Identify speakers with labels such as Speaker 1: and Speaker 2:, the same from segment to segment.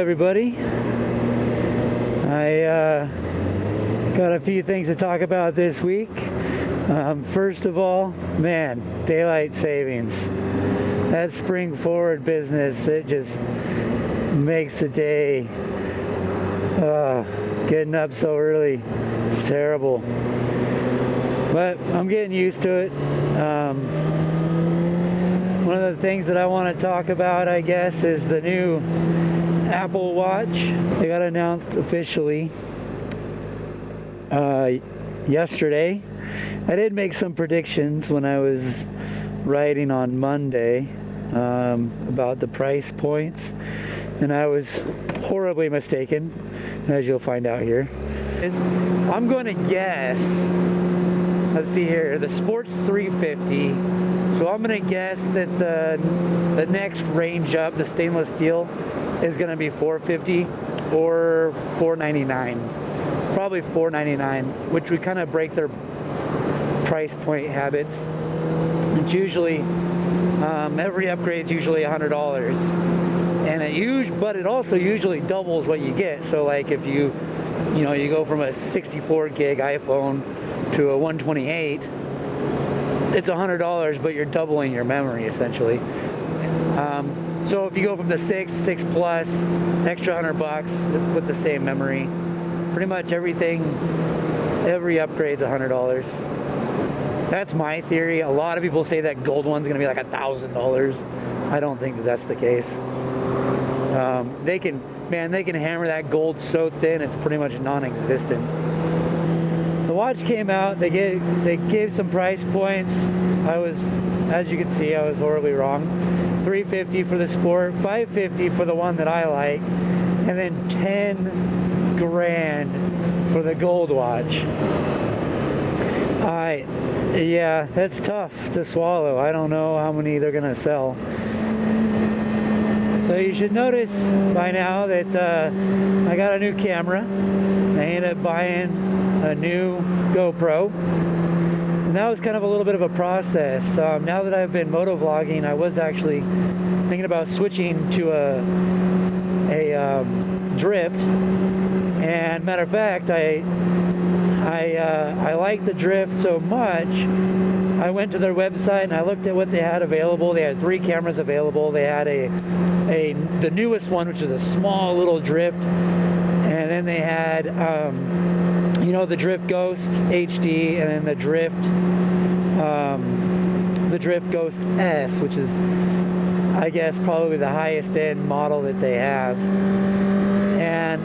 Speaker 1: everybody. I got a few things to talk about this week. First of all, man, daylight savings. That spring forward business, it just makes the day, getting up so early, it's terrible. But I'm getting used to it. One of the things that I want to talk about, I guess, is the new Apple Watch. They got announced officially yesterday. I did make some predictions when I was writing on Monday about the price points, and I was horribly mistaken, as you'll find out here. I'm going to guess, let's see here, the Sport's $350. So I'm going to guess that the next range up, the stainless steel, is going to be $450 or $499. Probably $499, which would kind of break their price point habits. It's usually, every upgrade is usually $100. And but it also usually doubles what you get. So like if you go from a 64 gig iPhone to a 128, it's $100, but you're doubling your memory essentially. So if you go from the 6 Plus, extra $100 with the same memory, pretty much every upgrade's $100. That's my theory. A lot of people say that gold one's gonna be like $1,000. I don't think that's the case. They can hammer that gold so thin it's pretty much non-existent. The watch came out, they gave some price points. As you can see, I was horribly wrong. $350 for the Sport, $550 for the one that I like, and then $10 grand for the gold watch. Yeah, that's tough to swallow. I don't know how many they're gonna sell. So you should notice by now that I got a new camera. I ended up buying a new GoPro, and that was kind of a little bit of a process. Now that I've been motovlogging, I was actually thinking about switching to a drift, and matter of fact, I like the drift so much, I went to their website and I looked at what they had available. They had 3 cameras available. They had the newest one, which is a small little drift, and then they had the Drift Ghost HD, and then the Drift Ghost S, which is, I guess, probably the highest end model that they have. And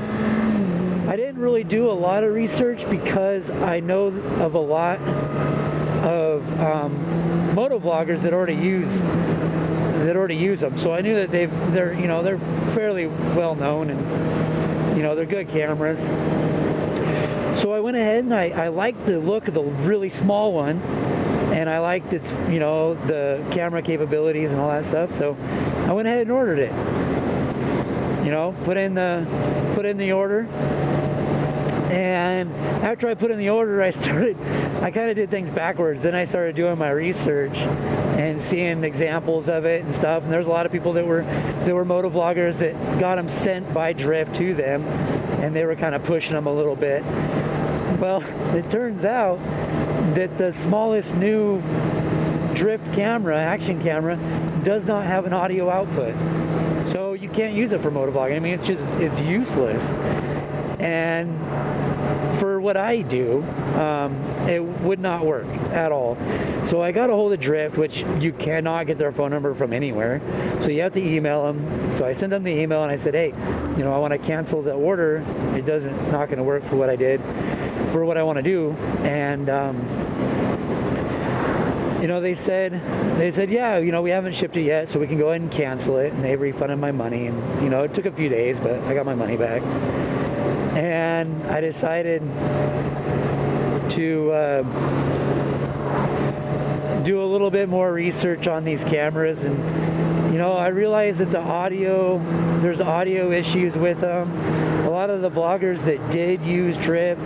Speaker 1: I didn't really do a lot of research because I know of a lot of motovloggers that already use them. So I knew that they're fairly well known, and they're good cameras. So I went ahead and I liked the look of the really small one, and I liked its the camera capabilities and all that stuff. So I went ahead and ordered it. Put in the order. And after I put in the order, I kind of did things backwards. Then I started doing my research and seeing examples of it and stuff. And there's a lot of people that were motovloggers that got them sent by Drift to them, and they were kind of pushing them a little bit. Well, it turns out that the smallest new Drift camera, action camera, does not have an audio output. So you can't use it for motovlogging. I mean, it's useless. And for what I do, it would not work at all. So I got a hold of Drift, which you cannot get their phone number from anywhere. So you have to email them. So I sent them the email and I said, hey, I want to cancel the order. It's not going to work for what I did, for what I want to do. And they said, yeah, we haven't shipped it yet, so we can go ahead and cancel it. And they refunded my money, and it took a few days, but I got my money back. And I decided to do a little bit more research on these cameras, and I realized that there's audio issues with them. A lot of the vloggers that did use Drift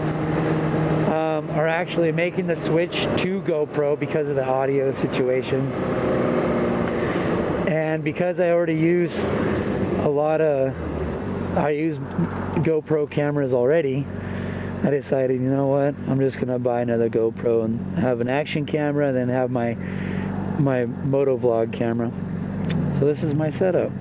Speaker 1: are actually making the switch to GoPro because of the audio situation. And because I already use a lot of I use GoPro cameras already, I decided, you know what, I'm just gonna buy another GoPro and have an action camera, then have my MotoVlog camera. So this is my setup.